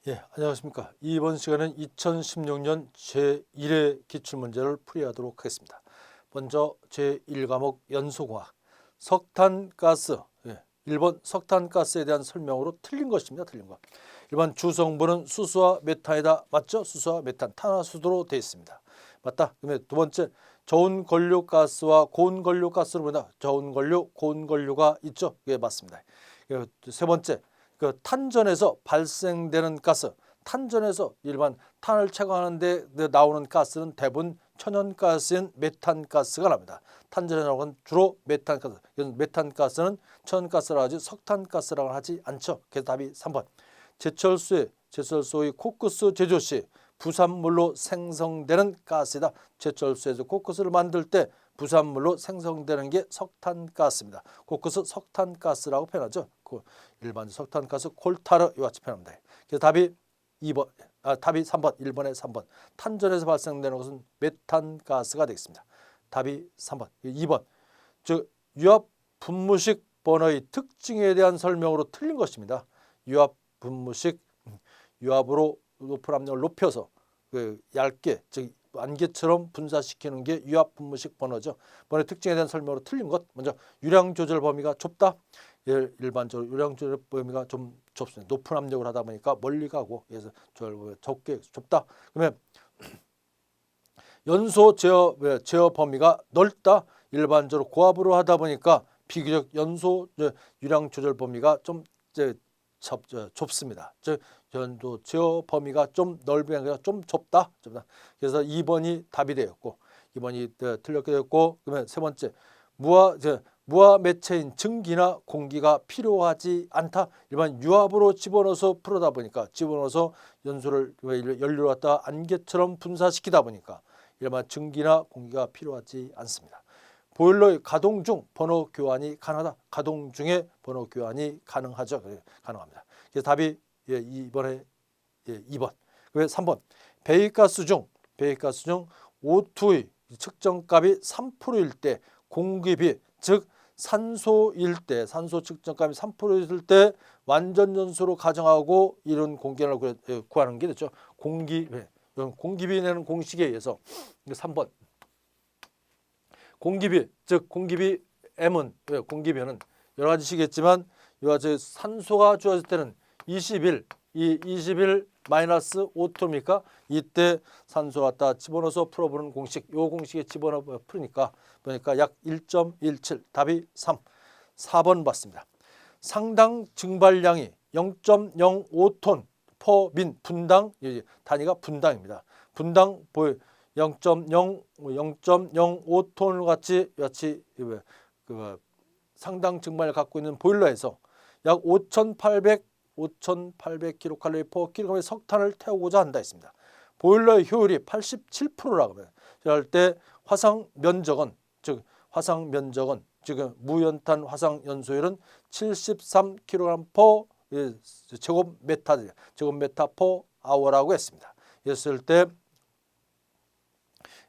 예, 안녕하십니까. 이번 시간은 2016년 제1회 기출문제를 풀이하도록 하겠습니다. 먼저 제1과목 연소공학, 석탄가스, 1번 석탄가스에 대한 설명으로 틀린 것입니다. 틀린 거. 1번 주성분은 수소와 메탄이다. 맞죠? 수소와 메탄, 탄화수소로 되어 있습니다. 맞다. 그러면 두 번째, 저온 건류가스와 고온 건류가스로 보다 저온 건류, 고온 건류가 있죠? 예, 맞습니다. 세 번째, 그 탄전에서 발생되는 가스, 탄전에서 일반 탄을 채광하는데 나오는 가스는 대부분 천연가스인 메탄가스가 납니다. 탄전에 나오는 주로 메탄가스. 메탄가스는 천연가스라고 하지 석탄가스라고 하지 않죠. 그래서 답이 3번. 제철소의 코크스 제조 시 부산물로 생성되는 가스이다. 제철소에서 코크스를 만들 때 부산물로 생성되는 게 석탄가스입니다. 코크스 석탄가스라고 표현하죠. 일반 석탄가스 콜타르 이와 같이 표현합니다. 그래서 답이 3번, 1번에 3번. 탄전에서 발생되는 것은 메탄가스가 되겠습니다. 답이 3번. 2번. 즉 유압 분무식 버너의 특징에 대한 설명으로 틀린 것입니다. 유압 분무식, 유압으로 높은 압력을 높여서 얇게, 즉 안개처럼 분사시키는 게 유압 분무식 버너죠. 버너의 특징에 대한 설명으로 틀린 것. 먼저 유량 조절 범위가 좁다. 일반적으로 유량 조절 범위가 좀 좁습니다. 높은 압력을 하다 보니까 멀리 가고, 그래서 적게 좁다. 그러면 연소 제어 범위가 넓다. 일반적으로 고압으로 하다 보니까 비교적 연소 유량 조절 범위가 좀 좁습니다. 즉 연소 제어 범위가 좀 넓은 아니라 좀 좁다. 그래서 2번이 답이 되었고, 2번이 틀렸게 되었고, 그러면 세 번째, 무화 매체인 증기나 공기가 필요하지 않다. 일반 유압으로 집어넣어서 풀어다 보니까, 집어넣어서 연료를 갖다 안개처럼 분사시키다 보니까 일반 증기나 공기가 필요하지 않습니다. 보일러의 가동 중 번호 교환이 가능하다. 가동 중에 번호 교환이 가능하죠. 가능합니다. 그래서 답이 2번에 2번. 왜 3번. 배기가스 중 O2의 측정값이 3%일 때 공기비, 즉 산소일 때, 산소 측정값이 3%일 때 완전 연소로 가정하고 이런 공기를 구하는 게 됐죠. 공기비 내는 공식에 의해서 3번. 공기비, 즉 공기비 M은, 공기비는 여러 가지시겠지만 이와 같이 산소가 주어질 때는 21 마이너스 5토입니까? 이때 산소 갖다 집어넣어서 풀어보는 공식, 이 공식에 집어넣어 풀으니까 약 1.17, 답이 3, 4번 봤습니다. 상당 증발량이 0.05톤 퍼민 분당, 단위가 분당입니다. 분당 0.05톤을 같이 상당 증발을 갖고 있는 보일러에서 약 5,800kcal per kg의 석탄을 태우고자 한다 했습니다. 보일러의 효율이 87%라고 하면 이럴 때 화상 면적은 즉 무연탄 화상 연소율은 73kg per 제곱메타 per hour라고 했습니다.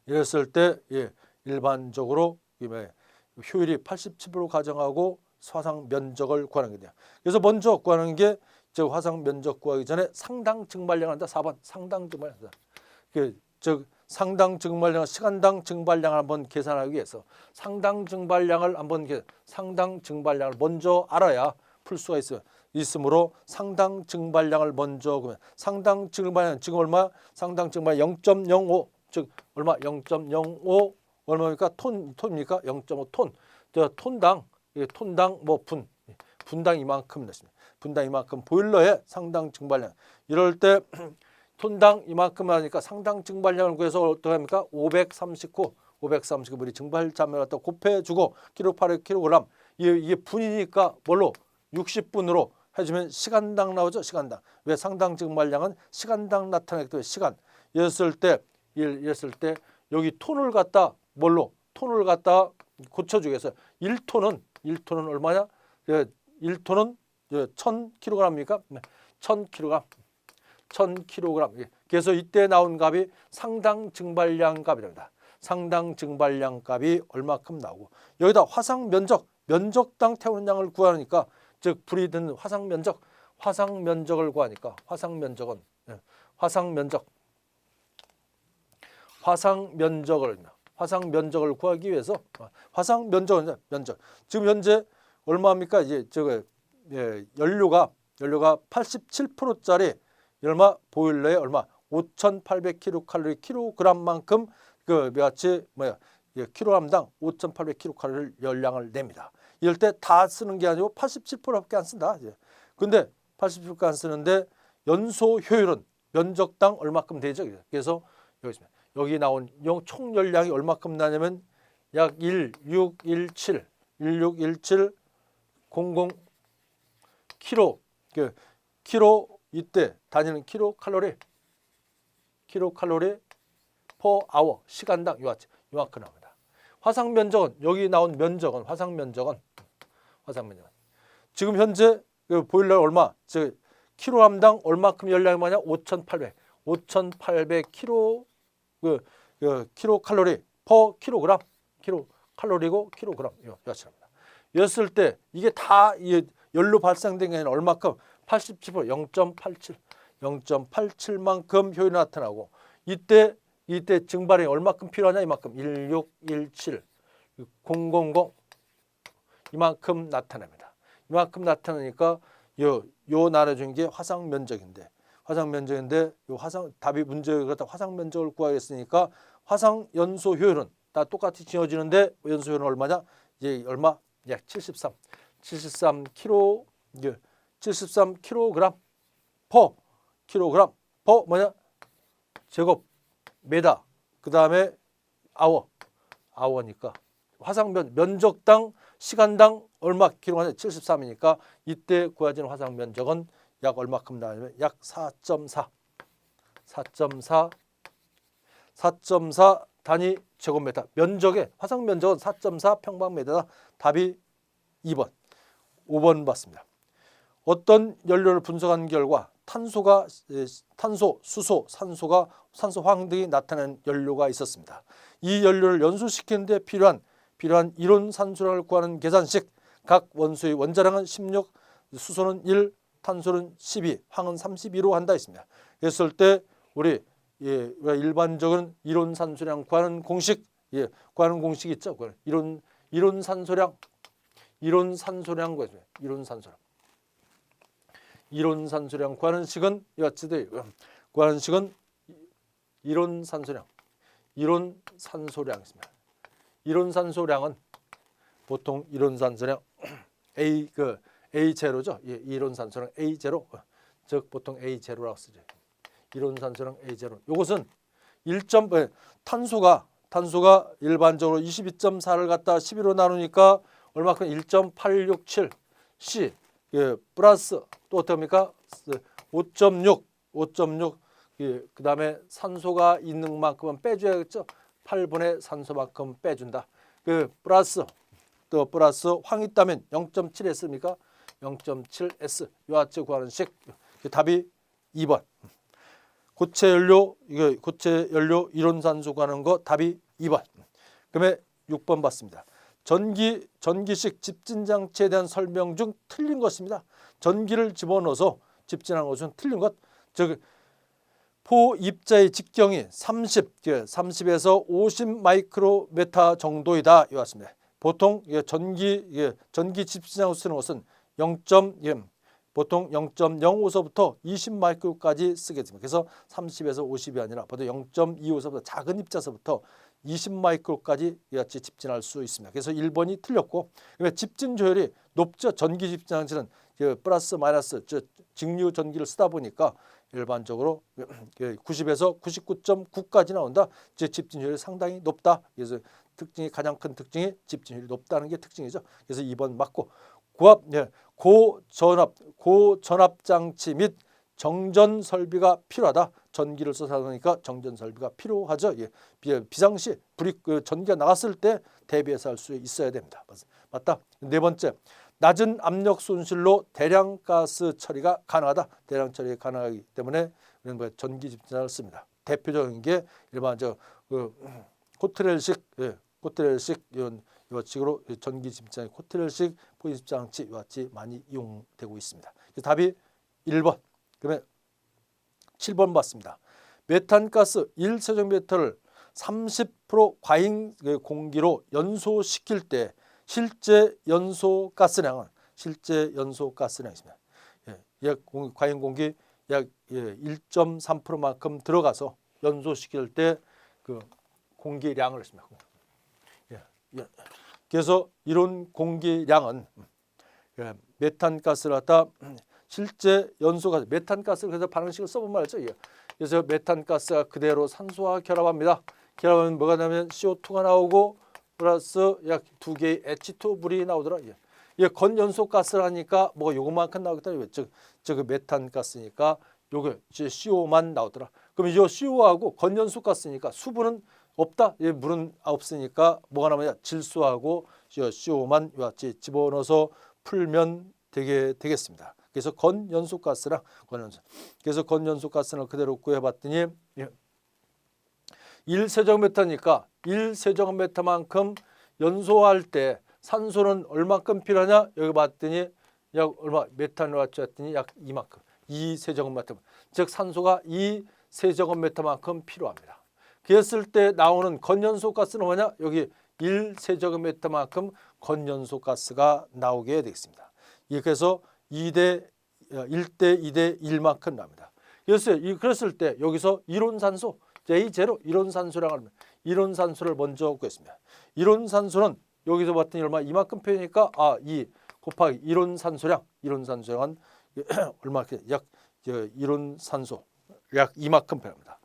이랬을 때 일반적으로 효율이 87% 가정하고 화상 면적을 구하는 거냐. 그래서 먼저 구하는 게 화상 면적 구하기 전에 상당 증발량을 한다. 4번 상당 증발량. 즉 상당 증발량, 시간당 증발량을 한번 계산하기 위해서 상당 증발량을 먼저 알아야 풀 수가 있으므로 상당 증발량을 먼저 구하면 상당 증발량 지금 얼마? 상당 증발량 0.05, 즉 얼마? 0.05 얼마입니까? 톤입니까? 0.5톤. 톤당 분당 이만큼 됐습니다. 분당 이만큼 보일러의 상당 증발량. 이럴 때 톤당 이만큼 하니까 상당 증발량을 구해서 어떻게 합니까? 539 우리 증발자를 갖다 곱해주고 kg/kg. 이게 분이니까 뭘로? 60분으로 해주면 시간당 나오죠. 시간당. 왜? 상당 증발량은 시간당 나타나기 때문에 시간. 이랬을 때 여기 톤을 갖다 뭘로? 톤을 갖다 고쳐주기 위해서 1톤은 얼마냐? 1톤은 1000kg입니까? 1000kg. 그래서 이때 나온 값이 상당 증발량 값이랍니다. 상당 증발량 값이 얼마큼 나오고, 여기다 화상 면적당 태우는 양을 구하니까, 즉 불이 드는 화상 면적 화상 면적을 구하니까 화상 면적은 화상 면적을 구하기 위해서 화상 면적은 면적. 지금 현재 얼마입니까? 이제 연료가 87%짜리 얼마 보일러에 얼마 5,800kcal 킬로그램만큼 같이 킬로그램당 5,800kcal 열량을 냅니다. 이럴 때 다 쓰는 게 아니고 87%밖에 안 쓴다. 근데 87%안 쓰는데 연소 효율은 면적당 얼마큼 되죠? 그래서 여기 나온 총 열량이 얼마큼 나냐면 약 1617 00 킬로 이때 다니는 킬로칼로리 per hour 시간당 요만큼 나옵니다. 화상 면적은 여기 나온 면적은 화상 면적은 지금 현재 보일러 얼마? 킬로그램당 얼마큼 열량이 많냐? 5,800 킬로칼로리 per 킬로그램 킬로칼로리고 킬로그램 요약합니다. 이었을 때 이게 다 연료 발생된 게 얼마큼? 87% 0.87만큼 효율이 나타나고 이때 증발이 얼마큼 필요하냐? 이만큼 1617 000 이만큼 나타납니다. 이만큼 나타나니까 요 나눠준 게 화상 면적인데 요 답이 문제를 갖다 화상 면적을 구하겠으니까 화상 연소 효율은 다 똑같이 지어지는데 연소 효율은 얼마냐? 이제 얼마? 약 73 킬로그램 퍼 킬로그램 퍼 뭐냐? 제곱 메다. 그다음에 아워니까 화상 면적당 시간당 얼마 킬로그램 73이니까 이때 구해진 화상 면적은 약 얼마큼 나오냐면 약 4.4 단위 제곱미터. 면적의 화상 면적은 4.4 평방미터다. 답이 2번. 5번 봤습니다. 어떤 연료를 분석한 결과 탄소, 수소, 산소, 황 등이 나타나는 연료가 있었습니다. 이 연료를 연소시키는 데 필요한 이론 산소량을 구하는 계산식. 각 원소의 원자량은 16, 수소는 1, 탄소는 12, 황은 32로 한다 했습니다. 그랬을 때 우리 일반적인 이론 산소량 구하는 공식 구하는 공식이 있죠. 이론 산소량 구하죠. 이론 산소량 구하는 식은 이같이 돼. 구하는 식은 이론 산소량입니다. 이론 산소량은 보통 이론 산소량 A0죠. 이론 산소량 A0. 즉 보통 A0라고 쓰죠. 이론 산소량 A0. 이것은 탄소가 일반적으로 22.4를 갖다 12로 나누니까 얼마큼 1.867 C 플러스 또 어떻습니까? 5.6 그다음에 산소가 있는 만큼은 빼줘야겠죠. 8분의 산소만큼 빼준다. 플러스 황 있다면 0.7 했습니까? 0.7S 요하츠 구하는 식. 답이 2번. 고체 연료 이론 산소 구하는 거 답이 2번. 그다음에 6번 봤습니다. 전기식 집진 장치에 대한 설명 중 틀린 것입니다. 전기를 집어넣어서 집진하는 것은 틀린 것. 즉 포 입자의 직경이 30에서 50 마이크로메타 정도이다. 이왔습니다. 보통 전기 집진하고 쓰는 것은 보통 0.05서부터 20 마이크로까지 쓰겠습니다. 그래서 30에서 50이 아니라 보통 0.25서부터 작은 입자서부터 20 마이크로까지 이같이 집진할 수 있습니다. 그래서 1번이 틀렸고, 집진 조율이 높죠. 전기 집진장치는 플러스 마이너스 직류 전기를 쓰다 보니까 일반적으로 90에서 99.9까지 나온다. 집진 조율이 상당히 높다. 그래서 가장 큰 특징이 집진 조율이 높다는 게 특징이죠. 그래서 2번 맞고, 고전압 장치 및 정전 설비가 필요하다. 전기를 써서 하니까 정전 설비가 필요하죠. 비상시 전기가 나갔을 때 대비해서 할 수 있어야 됩니다. 맞다. 네 번째, 낮은 압력 손실로 대량 가스 처리가 가능하다. 대량 처리가 가능하기 때문에 우리는 전기 집진을 씁니다. 대표적인 게 일반적 코트렐식 이런 식으로 전기 집장 코트렐식 포집 장치 같이 많이 이용되고 있습니다. 답이 1번. 그다음에 7번 봤습니다. 메탄가스 1세제곱미터를 30% 과잉 공기로 연소시킬 때 실제 연소가스량은 있습니다. 약 과잉 공기 약 1.3%만큼 들어가서 연소시킬 때 그 공기량을 했습니다. 그래서 이런 공기량은 메탄가스를 갖다 실제 연소가스, 메탄가스를 그래서 반응식을 써본 말이죠. 그래서 메탄가스가 그대로 산소와 결합합니다. 결합하면 뭐가 나면 CO2가 나오고 플러스 약 2개의 H2 물이 나오더라. 건연소가스라니까 뭐 요것만큼 나오겠다. 즉 메탄가스니까 요게 CO만 나오더라. 그럼 이 CO하고 건연소가스니까 수분은 없다. 물은 없으니까 뭐가 남아야 질소하고 CO만 같이 집어넣어서 풀면 되겠습니다. 그래서 건연소가스랑 건연소. 그래서 건연소가스를 그대로 구해봤더니 1세제곱미터니까 1세제곱미터만큼 연소할 때 산소는 얼마큼 필요하냐? 여기 봤더니 약 얼마 메탄을 왔더니 약 이만큼 2세제곱미터. 즉 산소가 2세제곱미터만큼 필요합니다. 그랬을 때 나오는 건연소가스는 뭐냐? 여기 1세제곱미터만큼 건연소가스가 나오게 되겠습니다. 그래서 1대 2대 1만큼 납니다. 그랬을 때 여기서 이론산소 J0 이론산소를 먼저 구했습니다. 이론산소는 여기서 봤더니 얼마 이만큼 표현이니까 2 곱하기 이론산소량은 얼마 약 이론산소 약 이만큼 표현합니다.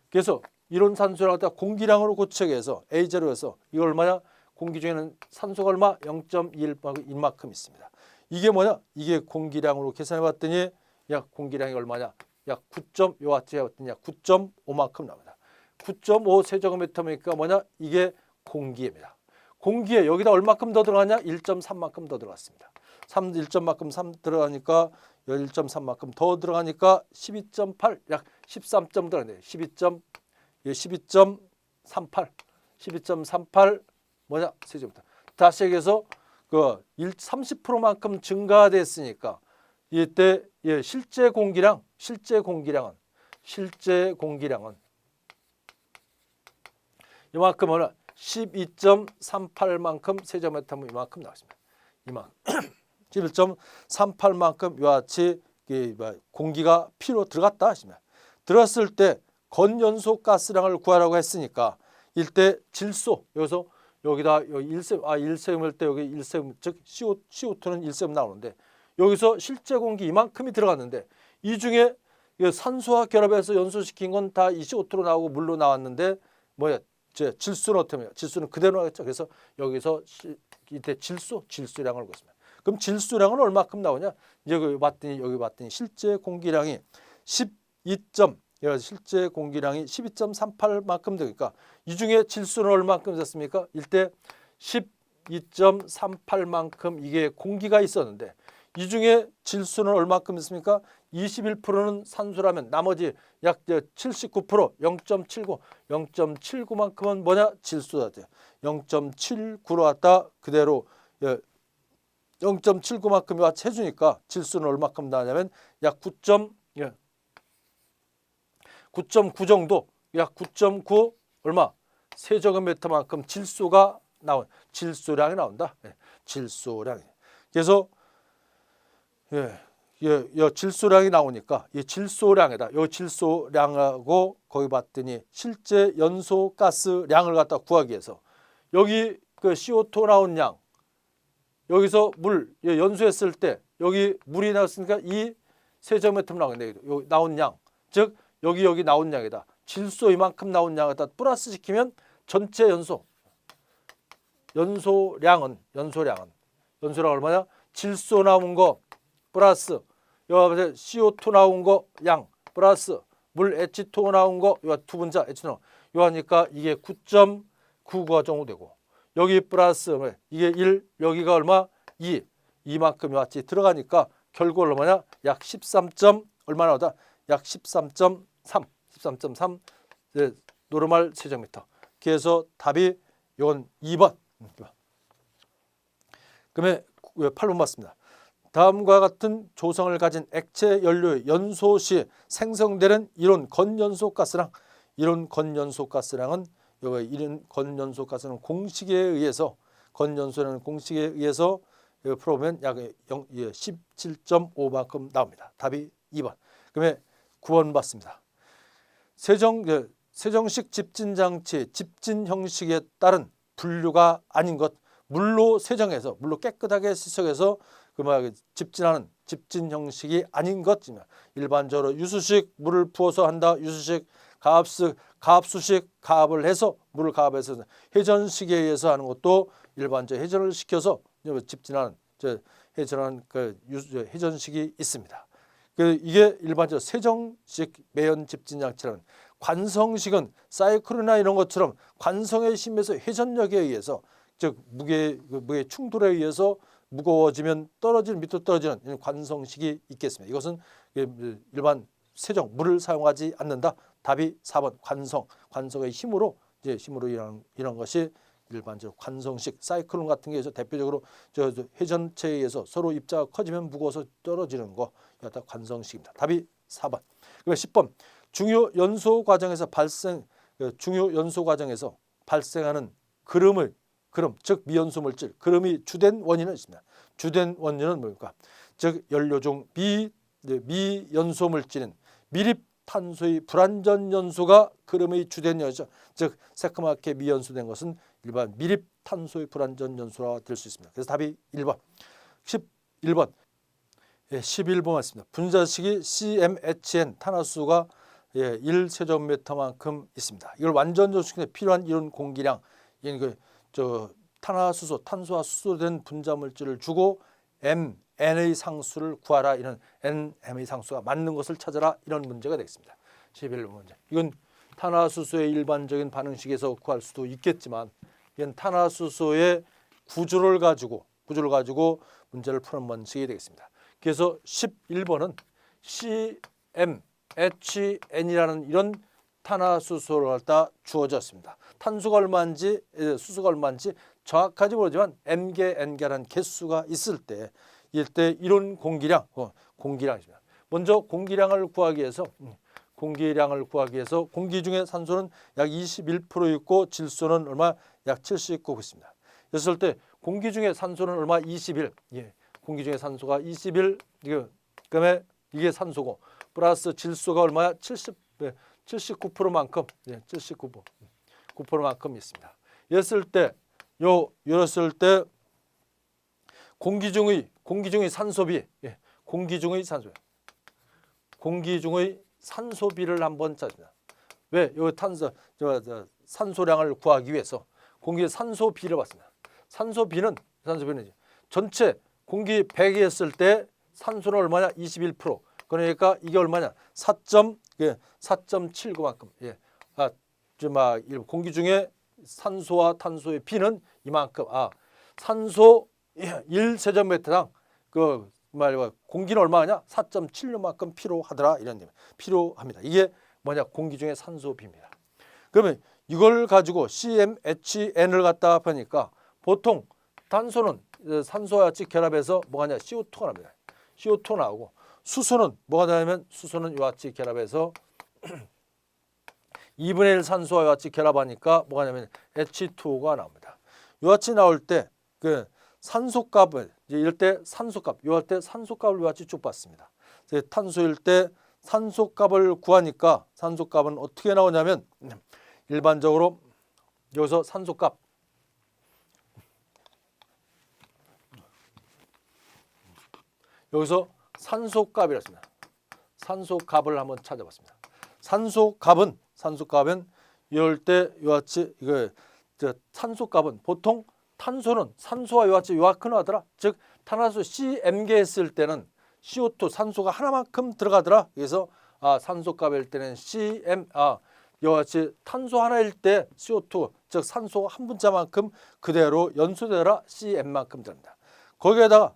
그래서 이론산소를 갖다 공기량으로 고척해서 A0에서 이거 얼마냐? 공기 중에는 산소가 얼마? 0.1만큼 있습니다. 이게 뭐냐? 이게 공기량으로 계산해 봤더니 약 공기량이 얼마냐? 약 9.5만큼 나옵니다. 9.5 세제곱미터니까 뭐냐? 이게 공기입니다. 공기에 여기다 얼마큼 더 들어가냐? 1.3만큼 더 들어갔습니다. 1.3 들어가니까 1.3만큼 더 들어가니까 12.8 약 13점 들어가네요. 12.38 뭐냐? 세제곱미터. 다시 얘기해서 그 30%만큼 증가됐으니까 이때 실제 공기량은 이만큼 뭐냐? 12.38만큼 세제곱미터면 이만큼 나왔습니다. 11.38만큼 이와 같이 공기가 피로 들어갔다 하시면 들었을 때 건연소가스량을 구하라고 했으니까 이때 질소 여기다 1세움일 때 여기 1세움 즉 CO2는 1세움 나오는데 여기서 실제 공기 이만큼이 들어갔는데 이 중에 산소와 결합해서 연소시킨 건 다 이 CO2로 나오고 물로 나왔는데 뭐야? 질소는 어떻게 해요? 질소는 그대로 나겠죠. 그래서 여기서 이때 질소량을 구했습니다. 그럼 질소량은 얼마큼 나오냐? 이제 여기 봤더니 실제 공기량이 12.38만큼 되니까 이 중에 질소는 얼마큼 됐습니까? 이때 12.38만큼 이게 공기가 있었는데 이 중에 질소는 얼마큼 있습니까? 21%는 산소라면 나머지 약 79% 0.79만큼은 뭐냐? 질소다. 0.79로 왔다 그대로 0.79만큼이 와 해주니까 질소는 얼마큼 나냐면 약 9.9 정도 약 9.9 얼마 세제곱미터만큼 질소량이 나온다. 질소량이. 그래서 질소량이 나오니까 이 질소량에다 이 질소량하고 거기 봤더니 실제 연소가스량을 갖다 구하기 위해서 여기 그 CO2 나온 양 여기서 물 연소했을 때 여기 물이 나왔으니까 이 세제곱미터 나온 양 즉 여기 나온 양이다. 질소 이만큼 나온 양에다 플러스 시키면 전체 연소량은 얼마냐? 질소 나온 거 플러스 여기 CO2 나온 거 양 플러스 물 H2O 나온 거 요 두 분자 H2O 요 하니까 이게 9.9가 정도 되고 여기 플러스 이게 1 여기가 얼마? 2만큼이 왔지 들어가니까 결국 얼마냐? 약 13. 얼마 나오다? 약 13.3 노르말 세제곱미터. 그래서 답이 이건 2번. 그다음에 8번 맞습니다. 다음과 같은 조성을 가진 액체 연료의 연소 시 생성되는 이론 건연소가스랑 이런 건연소가스량은 이런 건연소가스는 공식에 의해서 건연소라는 공식에 의해서 풀어보면 약 17.5만큼 나옵니다. 답이 2번. 그다음에 9번 봤습니다. 세정식 집진장치 집진 형식에 따른 분류가 아닌 것 물로 세정해서 물로 깨끗하게 씻어서 집진하는 집진 형식이 아닌 것 일반적으로 유수식 물을 부어서 한다. 유수식 가압수식 가압을 해서 물을 가압해서 회전식에 의해서 하는 것도 일반적으로 회전을 시켜서 집진하는 회전하는 회전식이 있습니다. 이게 일반적으로 세정식 매연 집진장치라는 관성식은 사이클이나 이런 것처럼 관성의 힘에서 회전력에 의해서 즉 무게 충돌에 의해서 무거워지면 밑으로 떨어지는 이런 관성식이 있겠습니다. 이것은 일반 세정 물을 사용하지 않는다. 답이 4번 관성의 힘으로 이런 것이 일반적으로 관성식 사이클론 같은 게 대표적으로 회전체에 의해서 서로 입자가 커지면 무거워서 떨어지는 거 이거 다 관성식입니다. 답이 4번. 그리고 10번 중요 연소 과정에서 발생하는 그름 즉 미연소 물질 그름이 주된 원인은 있습니다. 주된 원인은 뭡니까? 즉 연료 중 미연소 물질인 미립탄소의 불완전 연소가 그름의 주된 연소죠. 즉 새까맣게 미연소된 것은 일반 미립탄소의 불완전 연소가 될 수 있습니다. 그래서 답이 1번. 11번. 11번 맞습니다. 분자식이 CmHn 탄화수소가 1세제곱미터만큼 있습니다. 이걸 완전 연소시키는 데 필요한 이론 공기량 탄소와 수소된 분자 물질을 주고 N의 상수를 구하라. 이런 Nm의 상수가 맞는 것을 찾아라. 이런 문제가 되겠습니다. 11번 문제. 이건 탄화수소의 일반적인 반응식에서 구할 수도 있겠지만 이건 탄화수소의 구조를 가지고 문제를 푸는 방식이 되겠습니다. 그래서 11번은 CmHn이라는 이런 탄화수소를 갖다 주어졌습니다. 탄소가 얼마인지 수소가 얼마인지 정확하지 모르지만 M개, N개라는 개수가 있을 때 이때 이론 공기량입니다. 먼저 공기량을 구하기 위해서 공기 중에 산소는 약 21% 있고 질소는 얼마? 약 79 있습니다. 그랬을 때 공기 중에 산소는 얼마? 21. 공기 중에 산소가 21. 그다음에 이게 산소고 플러스 질소가 얼마야? 79%만큼 9%만큼 있습니다. 이랬을 때 공기 중의 산소비 공기 중의 산소비를 한번 찾습니다. 왜? 요 산소량을 구하기 위해서 공기의 산소비를 봤습니다. 산소비는 전체 공기 100이 했을 때 산소는 얼마냐? 21%. 그러니까 이게 얼마냐? 4.79만큼. 공기 중에 산소와 탄소의 비는 이만큼. 산소 1세제곱미터당 공기는 얼마냐? 4.76만큼 필요하더라. 이런 데 필요합니다. 이게 뭐냐? 공기 중에 산소비입니다. 그러면 이걸 가지고 CmHn을 갖다 보니까 보통 탄소는 산소와 같이 결합해서 뭐가 냐? CO2가 납니다. CO2 나오고 수소는 뭐가 나냐면 수소는 이와 같이 결합해서 2분의 1 산소와 같이 결합하니까 뭐가 나냐면 H2O가 나옵니다. 이와 같이 나올 때 산소값을 이럴 때 산소값 이럴 때 산소값을 이와 같이 쭉 봤습니다. 탄소일 때 산소값을 구하니까 산소값은 어떻게 나오냐면 일반적으로 여기서 산소값 여기서 산소값이라 했습니다. 산소값을 한번 찾아봤습니다. 산소값은 이럴 때 이와 같이 산소값은 보통 탄소는 산소와 이와 같이 요만큼 하더라. 즉 탄화수 Cm개 했을 때는 CO2 산소가 하나만큼 들어가더라. 그래서 산소값일 때는 이와 같이 탄소 하나일 때 CO2 즉 산소 한 분자만큼 그대로 연소되더라. Cm만큼 들어갑니다. 거기에다가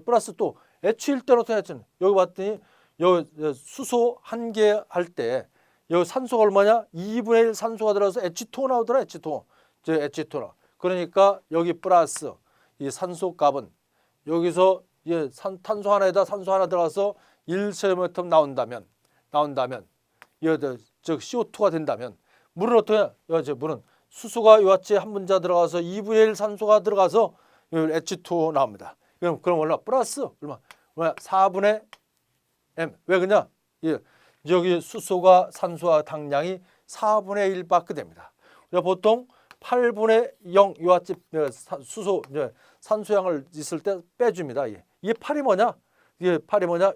플러스 또 H일 때는 어떻게 했잖아요. 여기 봤더니 여기 수소 한 개 할 때 여기 산소가 얼마냐? 2분의 1 산소가 들어가서 H2O 나오더라. H2O 나와. 그러니까 여기 플러스 이 산소값은 여기서 예, 탄소 하나에다 산소 하나 들어가서 1세제곱미터 나온다면 즉 CO2가 된다면 물은 어떻게 해요? 물은 수소가 이와치 한 분자 들어가서 2분의 1 산소가 들어가서 H2O 나옵니다. 그럼 얼마? 플러스 얼마? 4분의 M. 왜 그러냐? 예, 여기 수소가 산소와 당량이 4분의 1밖에 됩니다. 보통 8분의 0 이와치 수소 산소양을 있을 때 빼줍니다. 이게 8이 뭐냐?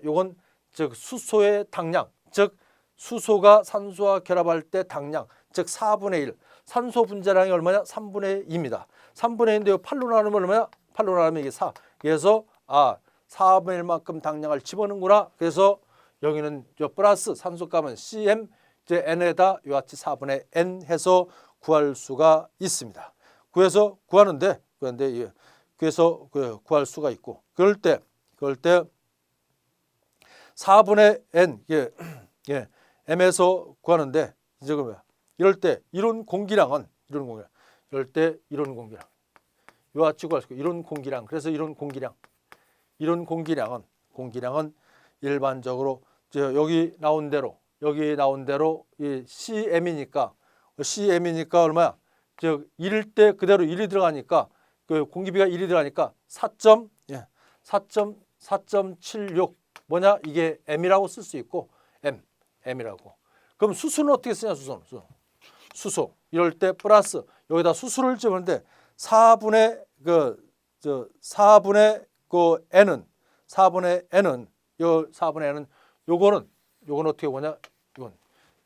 요건 즉 수소의 당량, 즉 수소가 산소와 결합할 때 당량, 즉 4분의 1. 산소 분자량이 얼마냐? 3분의 2입니다. 3분의 2인데 8로 나누면 얼마냐? 8로 나누면 이게 4. 그래서 4분의 1만큼 당량을 집어넣는구나. 그래서 여기는 플러스 산소값은 CM 이제 N에다 이와치 4분의 N 해서 구할 수가 있습니다. 그래서 구하는데 그래서 구할 수가 있고 그럴 때 4분의 N M에서 구하는데 이제 그러면 이럴 때 이론 공기량은 이와치 구할 수 있고 이론 공기량 그래서 이론 공기량은 일반적으로 여기 나온 대로 이 CM이니까 얼마야? 즉 1일 때 그대로 1이 들어가니까 그 공기비가 1이 들어가니까 4.76 뭐냐? 이게 M이라고 쓸 수 있고 M이라고. 그럼 수소는 어떻게 쓰냐? 수소 이럴 때 플러스 여기다 수소를 집었는데 4분의 N은 요거는 어떻게 보냐?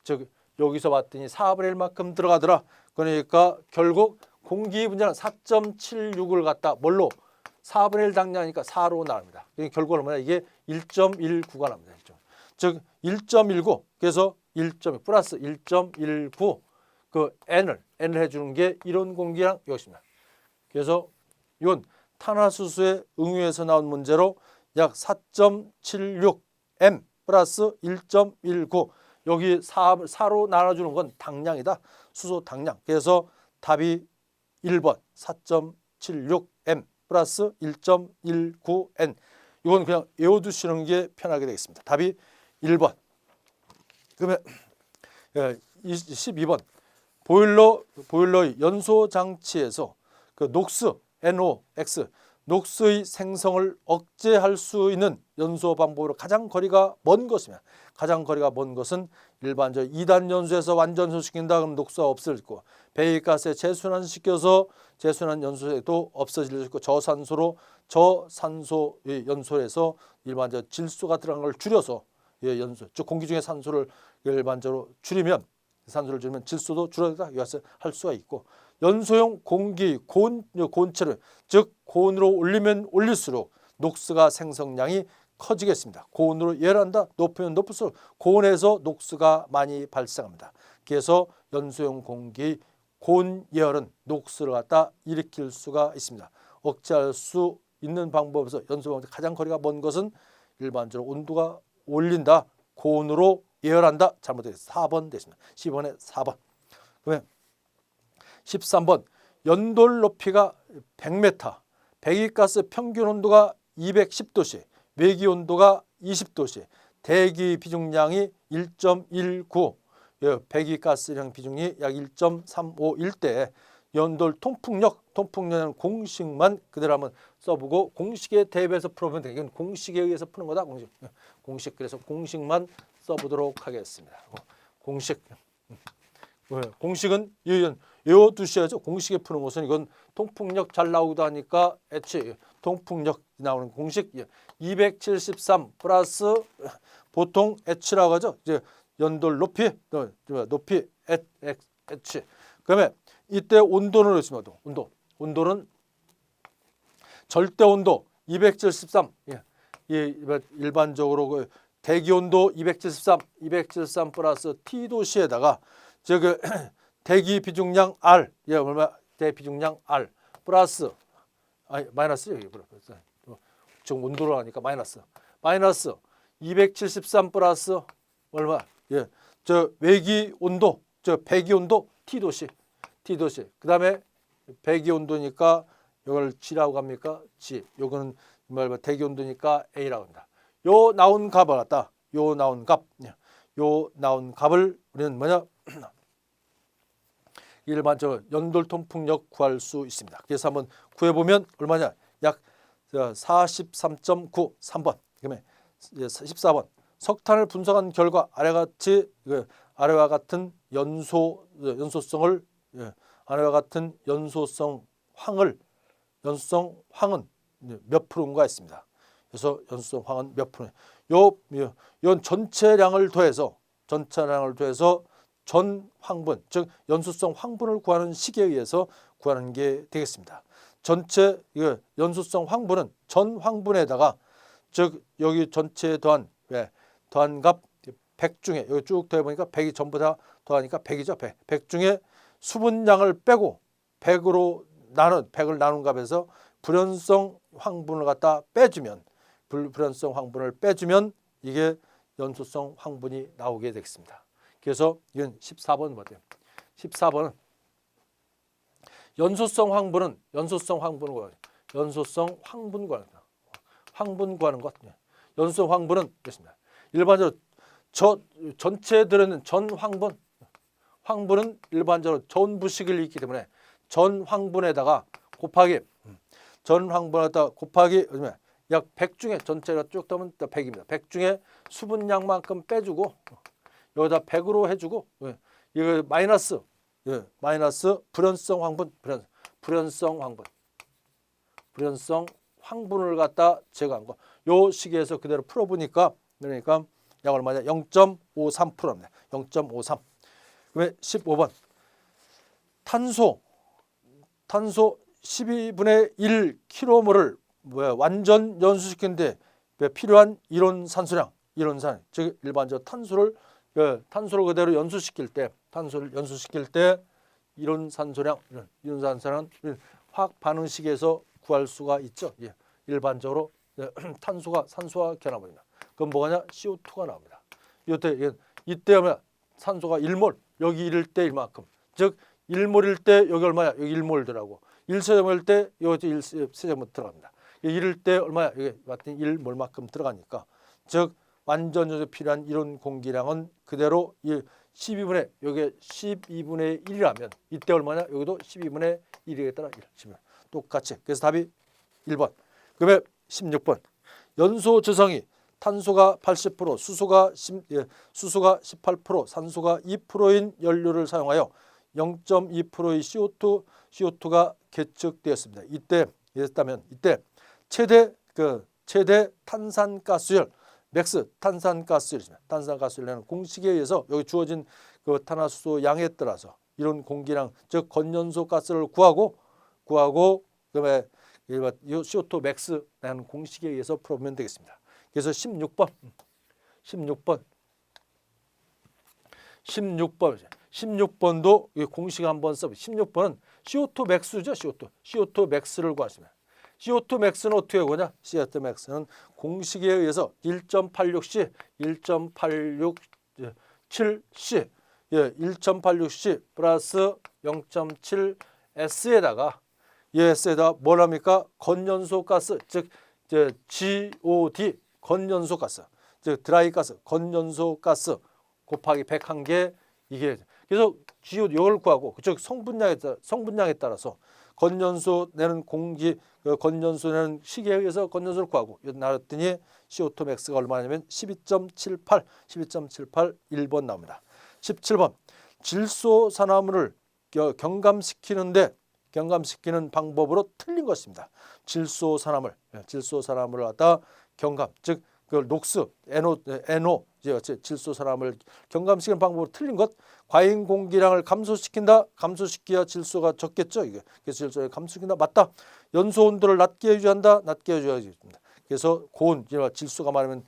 즉 여기서 봤더니 4분의 1만큼 들어가더라. 그러니까 결국 공기 분자는 4.76을 갖다 뭘로 4분의 1 당량이니까 4로 나옵니다. 결국 얼마냐? 이게 1.19가 납니다. 즉 1.19 그래서 1.2 플러스 1.19 그 N을 해주는 게 이론 공기량 이것입니다. 그래서 이건 탄화수소의 응유에서 나온 문제로 약 4.76 M 플러스 1.19 여기 4로 나눠주는 건 당량이다. 수소 당량. 그래서 답이 1번 4.76 M 플러스 1.19 N. 이건 그냥 외워두시는 게 편하게 되겠습니다. 답이 1번. 그러면 12번 보일러의 연소 장치에서 그 녹스 NOx 녹스의 생성을 억제할 수 있는 연소 방법으로 가장 거리가 먼 것이며 가장 거리가 먼 것은 일반적 2단 연소에서 완전소시킨다 그러면 녹스가 없어질 거고 배기가스에 재순환시켜서 재순환 연소에도 없어질 수 있고 저산소의 연소에서 일반적 질소가 들어간 걸 줄여서 연소 즉 공기 중에 산소를 일반적으로 줄이면 질소도 줄어들다 이것을 할 수가 있고 연소용 공기 고온체를 즉 고온으로 올리면 올릴수록 녹스가 생성량이 커지겠습니다. 고온으로 예란다 높으면 높을수록 고온에서 녹스가 많이 발생합니다. 그래서 연소용 공기 고온 예열은 녹스를 갖다 일으킬 수가 있습니다. 억제할 수 있는 방법에서 연소용 가장 거리가 먼 것은 일반적으로 온도가 올린다. 고온으로 예열한다. 잘못됐습니다. 4번 됐습니다. 10번에 4번. 그러면 13번 연돌 높이가 100m, 배기가스 평균 온도가 210도씨, 외기 온도가 20도씨, 대기 비중량이 1.19, 배기가스량 비중이 약 1.351 대 연돌 통풍력은 공식만 그대로 한번 써보고 공식에 대비해서 풀어보면 되겠 이건 공식에 의해서 푸는 거다. 공식 그래서 공식만 써보도록 하겠습니다. 공식은 외워두셔야죠. 공식에 푸는 것은 이건 통풍력 잘 나오기도 하니까 H 통풍력 나오는 공식 273 플러스 보통 H라고 하죠. 이제 연돌 높이 H. 그러면 이때 온도는 있습니다. 온도는 절대 온도 273. 일반적으로 그 대기 온도 273 플러스 T도시에다가 즉 대기 비중량 R 얼마 대비중량 R 플러스 마이너스 여기 지금 온도로 하니까 마이너스 273 플러스 얼마 저 외기 온도 저 배기 온도 T도시 그다음에 배기 온도니까 이걸 G라고 합니까? G. 요거는 대기 온도니까 A라고 합니다. 요 나온 값을 갖다 요 나온 값을 우리는 뭐냐? 일반적으로 연돌 통풍력 구할 수 있습니다. 그래서 한번 구해 보면 얼마냐? 약 43.9 3번. 그다음에 14번. 석탄을 분석한 결과 아래와 같은 연소성을 아래와 같은 연소성 황은 몇 프로인가 했습니다. 그래서 연소성 황은 몇 프로? 요 전체량을 더해서 전 황분, 즉 연소성 황분을 구하는 식에 의해서 구하는 게 되겠습니다. 전체 연소성 황분은 전 황분에다가 즉 여기 전체에 더한 값 100 중에 여기 쭉 더해 보니까 100이 전부 다 더하니까 100이죠. 100 중에 수분량을 빼고 100을 나눈 값에서 불연성 황분을 갖다 빼주면 이게 연소성 황분이 나오게 되겠습니다. 그래서 이건 14번 뭐예요? 14번은 연소성 황분을 구하는 것. 연소성 황분은 됐습니다. 일반적으로 전체에 들어있는 전 황분은 일반적으로 전부식을 있기 때문에 전 황분에다가 곱하기 약 100 중에 전체가 쭉 더하면 100입니다. 100 중에 수분량만큼 빼주고 여기다 100으로 해주고 이거 마이너스 불연성 황분을 갖다 제거한 거. 요 식에서 그대로 풀어보니까 그러니까 약 얼마냐? 0.53%입니다. 0.53. 그다음에 15번 탄소 12분의 1 킬로몰을 완전 연소시키는데 필요한 이론산소량, 즉 일반적으로 탄소를 그대로 연소시킬 때 이론산소량은 화학 반응식에서 구할 수가 있죠. 일반적으로 산소와 결합합니다. 그럼 뭐가냐? CO2가 나옵니다. 이때 하면 산소가 1몰, 여기 1일 때 이만큼. 즉 1몰일 때 여기 얼마야? 여기 1몰 들어가고 1세제곱일 때 여기 1세제곱 들어갑니다. 1일 때 얼마야? 여기 같은 1몰만큼 들어가니까 즉 완전 연소에 필요한 이론 공기량은 그대로 12분의 여기 12분의 1이라면 이때 얼마냐? 여기도 12분의 1이에 따라 1. 똑같이. 그래서 답이 1번. 그다음에 16번. 연소 저성이 탄소가 80%, 수소가 18%, 산소가 2%인 연료를 사용하여 0.2%의 CO2가 계측되었습니다. 이때 최대 탄산가스열 맥스 탄산가스열이라는 공식에 의해서 여기 주어진 그 탄화수소 양에 따라서 이런 공기량 즉 건연소 가스를 구하고 그다음에 CO2 맥스라는 공식에 의해서 풀어보면 되겠습니다. 그래서 16번도 공식 한번 써보세요. 16번은 CO2 맥스죠. CO2 맥스를 구하십니다. CO2 맥스는 어떻게 구하냐? CO2 맥스는 공식에 의해서 1.86C 1.867C 플러스 0.7S에다가 S에다 뭘 합니까? 건연소 가스 즉 GOD 건연소 가스 즉 드라이 가스 건연소 가스 곱하기 100한 게 이게 그래서 GOD 이걸 구하고 즉 성분량에 따라서 건연소 내는 시계에 의해서 건연소를 구하고 나왔더니 CO2 맥스가 얼마냐면 12.78 1번 나옵니다. 17번 질소산화물을 경감시키는 방법으로 틀린 것입니다. 질소산화물을 갖다 경감 즉 그 녹스 NO 질소산화물 경감시키는 방법으로 틀린 것. 과잉 공기량을 감소시켜야 질소가 적겠죠. 이게 그래서 질소를 감소시킨다. 맞다. 연소 온도를 낮게 유지한다. 낮게 유지하겠습니다. 그래서 고온 질소가 많으면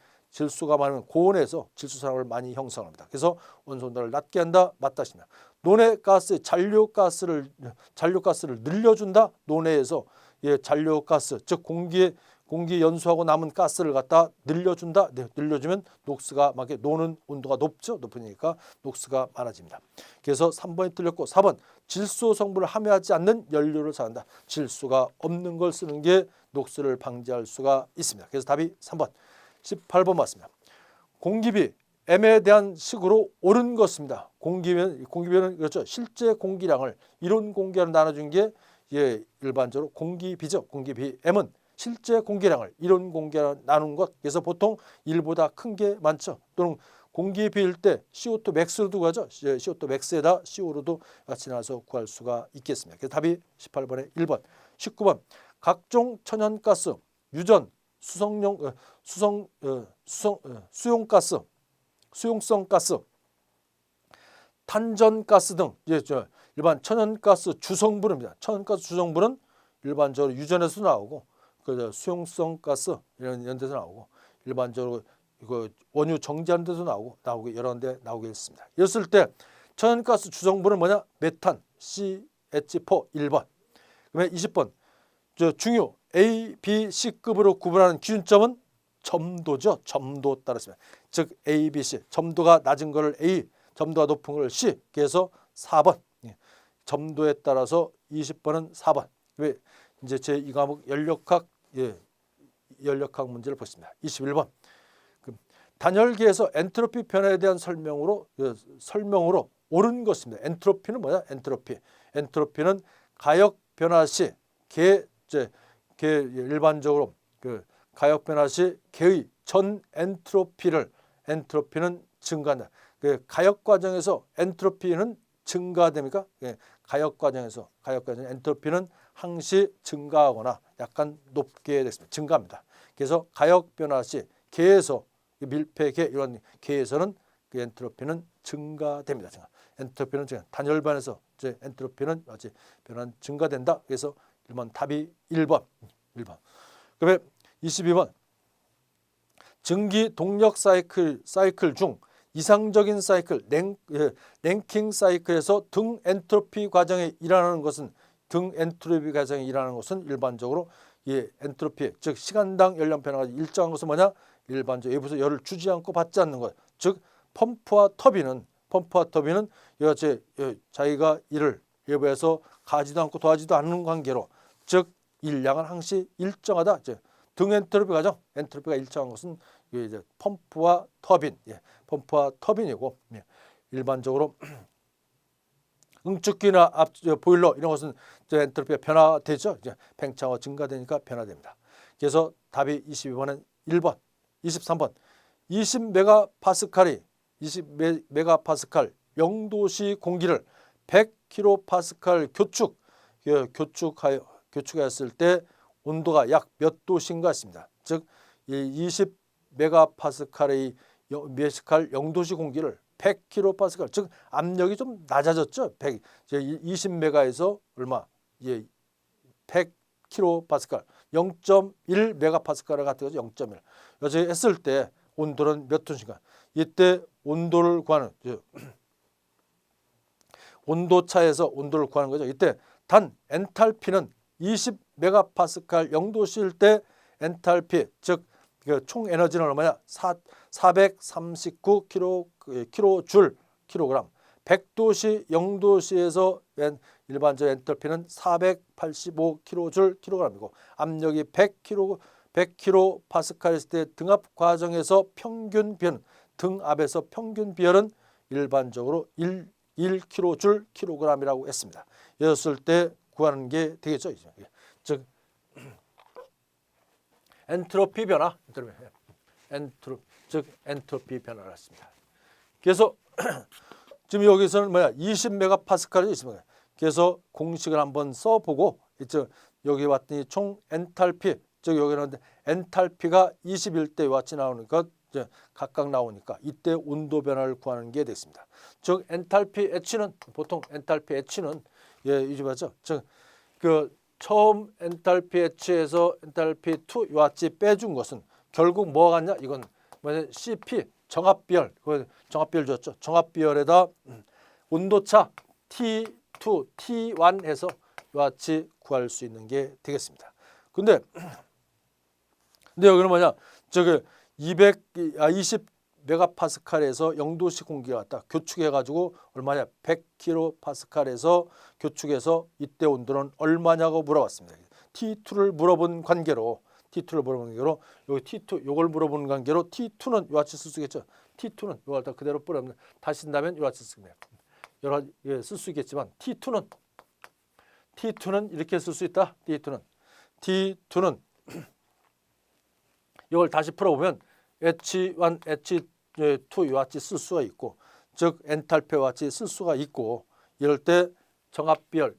고온에서 질소산화물을 많이 형성합니다. 그래서 원소 온도를 낮게 한다. 맞다 싶니다. 논해 가스 잔류가스를 늘려준다. 논해에서 잔류가스 즉 공기 연소하고 남은 가스를 갖다 늘려준다. 네, 늘려주면 녹스가 막 노는 온도가 높죠. 높으니까 녹스가 많아집니다. 그래서 3번이 틀렸고 4번 질소 성분을 함유하지 않는 연료를 사용한다. 질소가 없는 걸 쓰는 게 녹스를 방지할 수가 있습니다. 그래서 답이 3번. 18번 맞습니다. 공기비 M에 대한 식으로 옳은 것입니다. 공기비는 그렇죠. 실제 공기량을 이론 공기량을 나눠준 게 일반적으로 공기비죠. 공기비 M은 실제 공기량을 이론 공기량을 나눈 것. 그래서 보통 1보다 큰 게 많죠. 또는 공기비일 때 CO2 맥스로 두고 하죠. CO2 맥스에다 CO로도 같이 나눠서 구할 수가 있겠습니다. 그래서 답이 18번에 1번. 19번 각종 천연가스, 유전, 수용가스, 수용성 가스, 탄전가스 등 일반 천연가스 주성분입니다. 천연가스 주성분은 일반적으로 유전에서 나오고 수용성 가스 이런 데서 나오고 일반적으로 이거 원유 정제하는 데서 나오고 여러 데 나오게 했습니다. 이랬을 때 천연가스 주성분은 뭐냐? 메탄, CH4 1번. 그다음에 20번 중유 A, B, C급으로 구분하는 기준점은 점도죠. 점도 따랐습니다. 즉 A, B, C 점도가 낮은 거를 A, 점도가 높은 걸 C. 그래서 4번. 점도에 따라서 20번은 4번. 왜 이제 제 이 과목 연력학 연력학 문제를 보겠습니다. 21번. 단열기에서 엔트로피 변화에 대한 설명으로 옳은 것입니다. 엔트로피는 뭐야? 엔트로피는 가역 변화 시 일반적으로 가역 변화 시 개의 전 엔트로피는 증가한다. 가역 과정에서 엔트로피는 증가됩니까? 가역 과정에서 엔트로피는 항시 증가하거나 약간 높게 됐습니다. 증가합니다. 그래서 가역 변화 시 개에서 밀폐계 이런 개에서는 그 엔트로피는 증가됩니다. 엔트로피는 단열반에서 엔트로피는 변화 증가된다. 그래서 1번 답이 1번. 그다음에 22번 증기 동력 사이클 중 이상적인 사이클 랭킹 사이클에서 등 엔트로피 과정에 일어나는 것은 일반적으로 엔트로피 즉 시간당 열량 변화가 일정한 것은 뭐냐? 일반적으로 외부에서 열을 주지 않고 받지 않는 것. 즉 펌프와 터빈은 자기가 일을 외부에서 가지도 않고 더하지도 않는 관계로 즉 일량은 항시 일정하다. 등 엔트로피 과정 엔트로피가 일정한 것은 이제 펌프와 터빈이고 일반적으로 응축기나 보일러 이런 것은 엔트로피가 변화되죠. 팽창과 증가되니까 변화됩니다. 그래서 답이 22번은 1번. 23번 20메가파스칼 0도씨 공기를 100kPa 교축하였을 때 온도가 약 몇 도씨인가 했습니다. 즉 20메가파스칼의 0도씨 공기를 100kPa 즉 압력이 좀 낮아졌죠. 20메가에서 얼마? 100kPa 0.1메가파스칼을 갖다 0.1 여기 했을 때 온도는 몇 도인가? 이때 온도를 구하는 온도차에서 온도를 구하는 거죠. 이때 단 엔탈피는 20메가파스칼 0도씨일 때 엔탈피 즉 총 에너지는 얼마냐? 439kJ 킬로그램. 100도씨 0도씨에서 일반적 엔탈피는 485kJ 킬로그램이고 압력이 100kPa였을 때 등압 과정에서 평균 비열 등압에서 평균 비열은 일반적으로 1kJ 킬로그램이라고 했습니다. 이랬을 때 구하는 게 되겠죠. 즉 엔트로피 변화, 엔트로피 변화를 했습니다. 그래서 지금 여기서는 뭐야? 20메가파스칼이 있습니다. 그래서 공식을 한번 써보고 여기 왔더니 총 엔탈피 즉 여기는 엔탈피가 21대 같이 나오니까 각각 나오니까 이때 온도 변화를 구하는 게 됐습니다. 즉 엔탈피 H는 보통 엔탈피 H는 이제 맞죠? 즉 처음 엔탈피 H에서 엔탈피 2 같이 빼준 것은 결국 뭐가 같냐? 이건 뭐냐? CP 정합비열 정합비열 줬죠. 정합비열에다 온도차 T2, T1 해서 같이 구할 수 있는 게 되겠습니다. 근데 근데 여기는 뭐냐? 저기 20 메가파스칼에서 0도씨 공기가 왔다. 교축해 가지고 얼마냐? 100kPa에서 교축해서 이때 온도는 얼마냐고 물어봤습니다. T2를 물어본 관계로 여기 T2 요걸 물어보는 관계로 T2는 요같이 쓸 수 있겠죠. T2는 요걸 다 그대로 뿌리면 다시 쓴다면 요같이 쓰면 여러 쓸 수 있겠지만 T2는 이렇게 쓸 수 있다. T2는 이걸 다시 풀어보면 H1, H2 요같이 쓸 수가 있고, 즉 엔탈피와 같이 쓸 수가 있고, 이럴 때 정합비를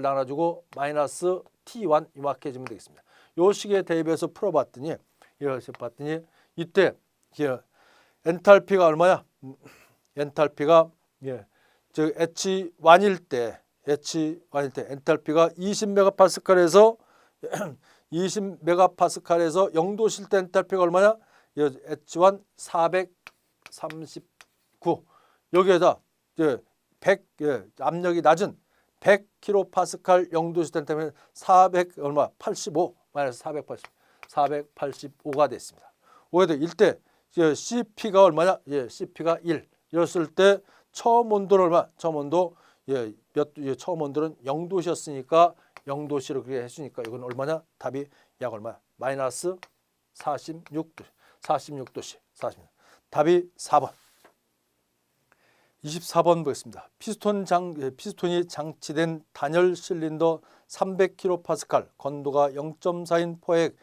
나눠주고 마이너스 T1 이렇게 해주면 되겠습니다. 요 식에 대입해서 풀어봤더니 이때 엔탈피가 얼마야? 엔탈피가 즉 H1일 때 엔탈피가 20메가파스칼에서 20메가파스칼에서 0도실 때 엔탈피가 얼마냐? H1 439. 여기에다 100 압력이 낮은 100kPa 0도실 때 엔탈피는 400 얼마? 85 마이너스 485가 됐습니다. 오히려 이때 CP가 얼마냐? CP가 1. 이랬을 때 처음 온도는 얼마? 처음 온도는 0도시였으니까 0도씨로 그렇게 했으니까 이건 얼마냐? 답이 약 얼마야? 마이너스 46도씨. 답이 4번. 24번 보겠습니다. 피스톤이 장치된 단열 실린더 300kPa, 건도가 0.4인 포획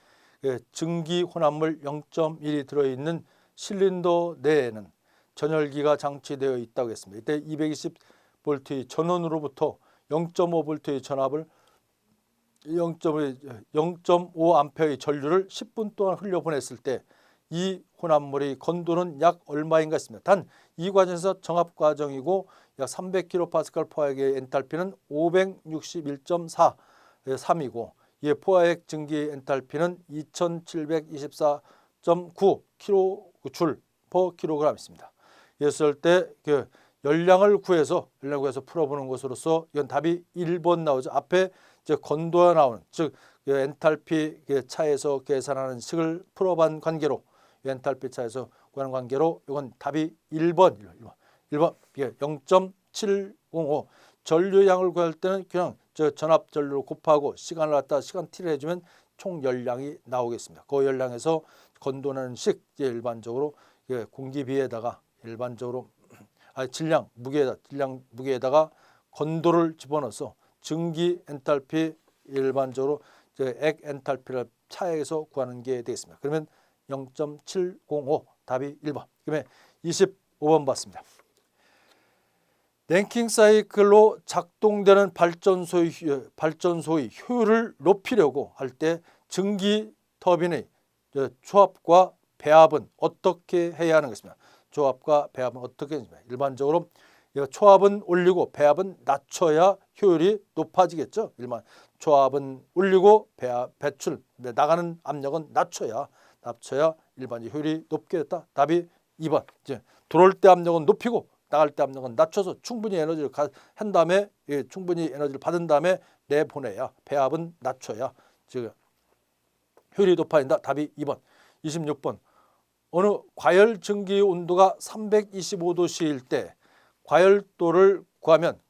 증기 혼합물 0.1이 들어있는 실린더 내에는 전열기가 장치되어 있다고 했습니다. 이때 220V의 전원으로부터 0.5V의 전압을 0.5A의 전류를 10분 동안 흘려보냈을 때 이 혼합물의 건도는 약 얼마인가 했습니다. 단 이 과정에서 정합 과정이고 약 300kPa 포화액의 엔탈피는 561.43이고 이 포화액 증기 엔탈피는 2724.9 kJ/kg 있습니다. 이랬을 때 그 열량을 구해서 풀어보는 것으로서 이건 답이 1번 나오죠. 앞에 이제 건도가 나오는, 즉 엔탈피 차에서 계산하는 식을 풀어본 관계로, 엔탈피 차에서 구하는 관계로 이건 답이 1번 0.705. 전류량을 구할 때는 그냥 전압 전류를 곱하고 시간을 갖다 시간 t를 해주면 총 열량이 나오겠습니다. 그 열량에서 건도나는 식 일반적으로 공기비에다가 일반적으로 질량 무게에다가 건도를 집어넣어서 증기 엔탈피 일반적으로 액 엔탈피를 차액에서 구하는 게 되겠습니다. 그러면 0.705 답이 1번. 그다음에 25번 봤습니다. 랭킹 사이클로 작동되는 발전소의 효율을 높이려고 할 때 증기 터빈의 조합과 배합은 어떻게 해야 하는 것입니다. 조합과 배합은 어떻게 해야 하는지. 일반적으로 초합은 올리고 배합은 낮춰야 효율이 높아지겠죠. 초합은 올리고 배출 나가는 압력은 낮춰야 일반적으로 효율이 높게 됐다. 답이 2번. 들어올 때 압력은 높이고 나갈 때 압력은 낮춰서 충분히 에너지를 한 다음에 충분히 에너지를 받은 다음에 내보내야, 배합은 낮춰야 즉 효율이 높아진다. 답이 2번. 26번. 어느 과열 증기 온도가 325도씨일 때 과열도를 구하면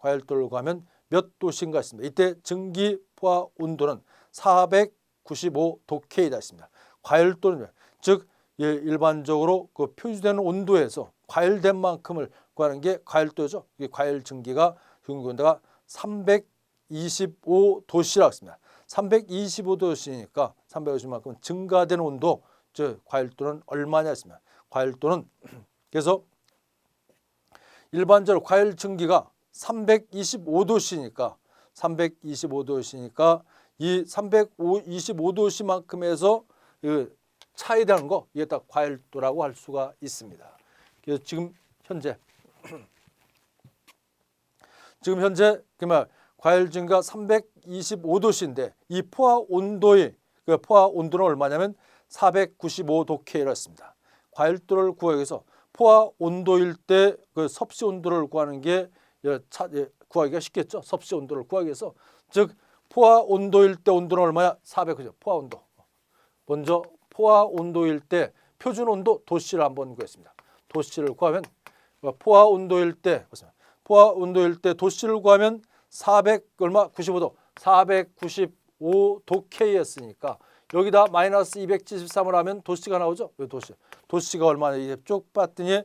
몇 도씨인가 했습니다. 이때 증기 포화 온도는 495도 K다 했습니다. 과열도는 즉 일반적으로 그 표시되는 온도에서 과열된 만큼을 구하는 게 과열도죠. 과열 증기가 온도가 325도씨라고 했습니다. 325도씨니까 325만큼 증가된 온도, 즉 과열도는 얼마냐 했습니다. 과열도는 그래서 일반적으로 과열 증기가 325도씨니까 이 325도씨만큼에서 차이되는 거, 이게 다 과열도라고 할 수가 있습니다. 그래서 지금 현재 과열 증기가 325도씨인데 이 포화 온도는 얼마냐면 495도 K라고 했습니다. 과열도를 구하기 위해서 포화 온도일 때 그 섭씨 온도를 구하는 게 구하기가 쉽겠죠. 섭씨 온도를 구하기 위해서, 즉 포화 온도일 때 온도는 얼마야? 490. 포화 온도. 먼저 포화 온도일 때 표준 온도 도씨를 한번 구했습니다. 도씨를 구하면 포화 온도일 때 도씨를 구하면 95도 495도 K였으니까 여기다 마이너스 273을 하면 도씨가 나오죠. 도씨가 얼마나 이제 쭉 봤더니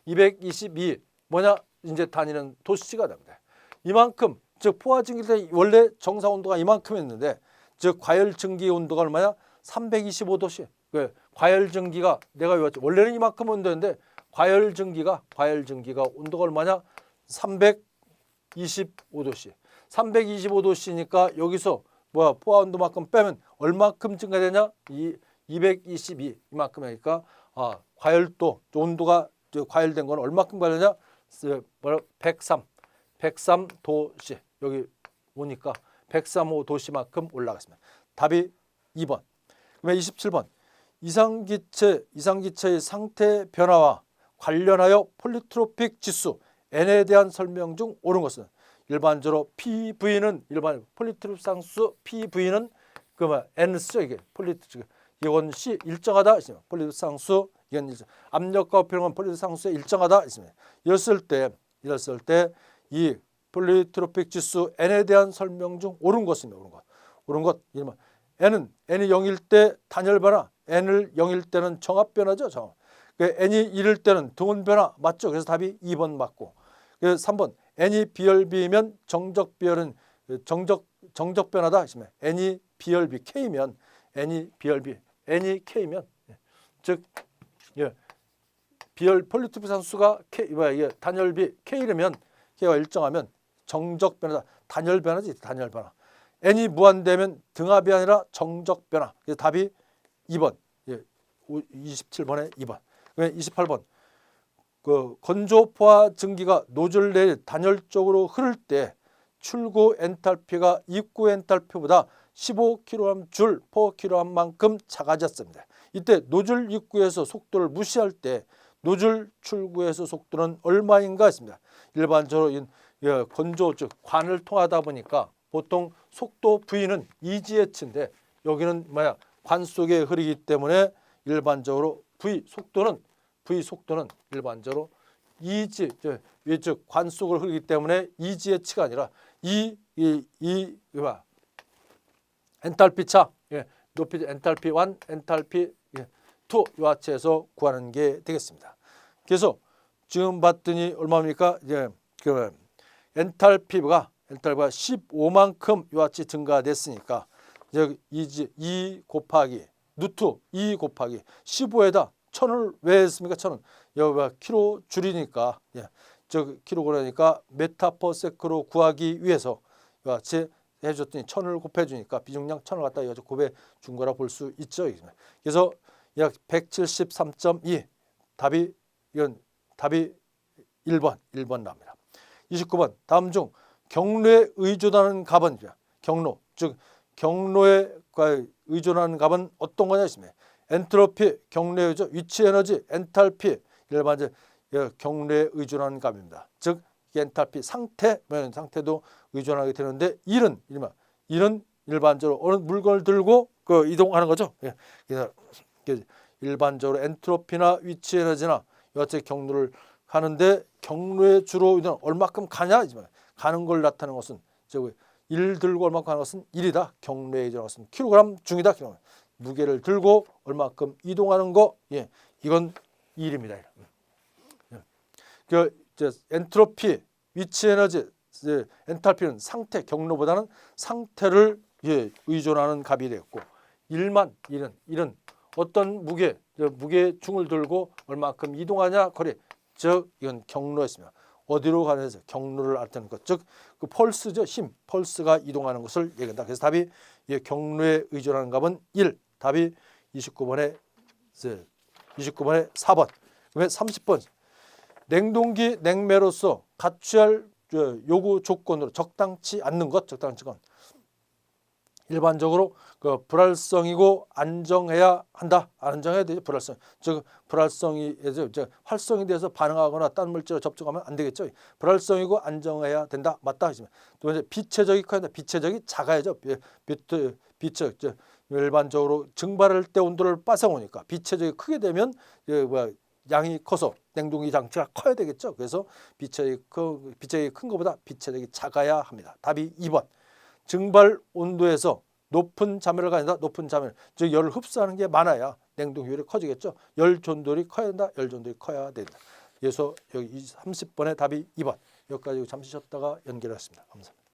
222 뭐냐 이제 단위는 도씨가 됩니다. 이만큼 즉 포화 증기 때 원래 정상 온도가 이만큼이었는데 즉 과열 증기 온도가 얼마냐 325도씨. 과열 증기가 내가 외웠죠. 원래는 이만큼 온도인데 과열 증기가 온도가 얼마냐 325도씨. 325도씨니까 여기서 포화 온도만큼 빼면 얼마큼 증가되냐? 222 이만큼이니까 과열도 온도가 과열된 건 얼마큼 과열되냐? 103도씨. 여기 오니까 135도씨만큼 올라갔습니다. 답이 2번. 그러면 27번. 이상기체의 상태 변화와 관련하여 폴리트로픽 지수 N에 대한 설명 중 옳은 것은 일반적으로 PV는 일반 폴리트로픽 상수 PV는 N 쓰죠. 이게 폴리트로픽 이건 C 일정하다 있습니다. 폴리트로픽 상수 이건 압력과 우표는 폴리트로픽 상수에 일정하다 있습니다. 이랬을 때 이 폴리트로픽 지수 N에 대한 설명 중 옳은 것입니다. 옳은 것. 이러면 N이 0일 때 단열 변화, N을 0일 때는 정합 변화죠. 정합. N이 1일 때는 등원 변화 맞죠. 그래서 답이 2번 맞고. 3번 N이 비열비면 정적 비열은 정적 변화다. N이 비열비 K면 N이 K면 즉 비열 폴리트로픽 상수가 단열비 K라면 K가 일정하면 정적 변화다. 단열 변화지. 단열 변화. N이 무한되면 등압이 아니라 정적 변화. 그래서 답이 2번. 27번에 2번. 28번. 건조 포화 증기가 노즐 내에 단열적으로 흐를 때 출구 엔탈피가 입구 엔탈피보다 15kg 줄 per kg만큼 작아졌습니다. 이때 노즐 입구에서 속도를 무시할 때 노즐 출구에서 속도는 얼마인가 했습니다. 일반적으로 건조 즉 관을 통하다 보니까 보통 속도 V는 EGH인데 여기는 관 속에 흐르기 때문에 일반적으로 V 속도는 일반적으로 EG 즉 관 속을 흐르기 때문에 EGH가 아니라 엔탈피 차 높이 엔탈피 1, 엔탈피 2 요 하체에서 구하는 게 되겠습니다. 그래서 지금 봤더니 얼마입니까? 엔탈피가 15만큼 요 하체 증가됐으니까 E 곱하기 루트 2 곱하기 15에다 1000을 왜 했습니까? 1000은 여기가 킬로 줄이니까 킬로그램이니까 메타퍼세크로 구하기 위해서 요 하체 해줬더니 1000을 곱해주니까 비중량 1000을 갖다 여기서 곱해 준 거라 볼 수 있죠. 그래서 약 173.2 답이 1번 나옵니다. 29번 다음 중 경로에 의존하는 값은 경로 즉 경로에 의존하는 값은 어떤 거냐 있습니다. 엔트로피 경로에 의존 위치 에너지 엔탈피 일반적 경로에 의존하는 값입니다. 즉 엔탈피 상태도 의존하게 되는데 일은 일반적으로 어느 물건을 들고 이동하는 거죠. 그래서 일반적으로 엔트로피나 위치 에너지나 여하튼 경로를 가는데 경로에 주로 얼마큼 가냐 가는 걸 나타내는 것은 일 들고 얼마큼 가는 것은 일이다. 경로에 의존하는 것은 킬로그램 중이다. 무게를 들고 얼마큼 이동하는 거 이건 일입니다. 엔트로피 위치 에너지 엔탈피는 상태 경로보다는 상태를 의존하는 값이 되었고 일은 어떤 무게 중을 들고 얼마큼 이동하냐 거리 즉 이건 경로였습니다. 어디로 가는지 경로를 나타내는 것 즉 그 펄스죠. 힘 펄스가 이동하는 것을 얘기한다. 그래서 답이 경로에 의존하는 값은 1 답이 29번에 4번. 그다음에 30번 냉동기 냉매로서 갖춰야 할 요구 조건으로 적당치 않는 것 일반적으로 그 불활성이고 안정해야 한다. 안정해야 되죠. 불활성. 즉 불활성이 활성이 돼서 반응하거나 딴 물질과 접촉하면 안 되겠죠. 불활성이고 안정해야 된다. 맞다 하시면 또 이제 비체적이 커야 된다. 비체적이 작아야죠. 비체 일반적으로 증발할 때 온도를 빠져오니까 비체적이 크게 되면 양이 커서 냉동기 장치가 커야 되겠죠. 그래서 비체적이 큰 것보다 비체적이 작아야 합니다. 답이 2번. 증발 온도에서 높은 자멸을 가진다. 높은 자멸, 즉 열을 흡수하는 게 많아야 냉동 효율이 커지겠죠. 열 전도율이 커야 된다. 열 전도율이 커야 된다. 그래서 여기 30번의 답이 2번. 여기까지 잠시 쉬었다가 연결하겠습니다. 감사합니다.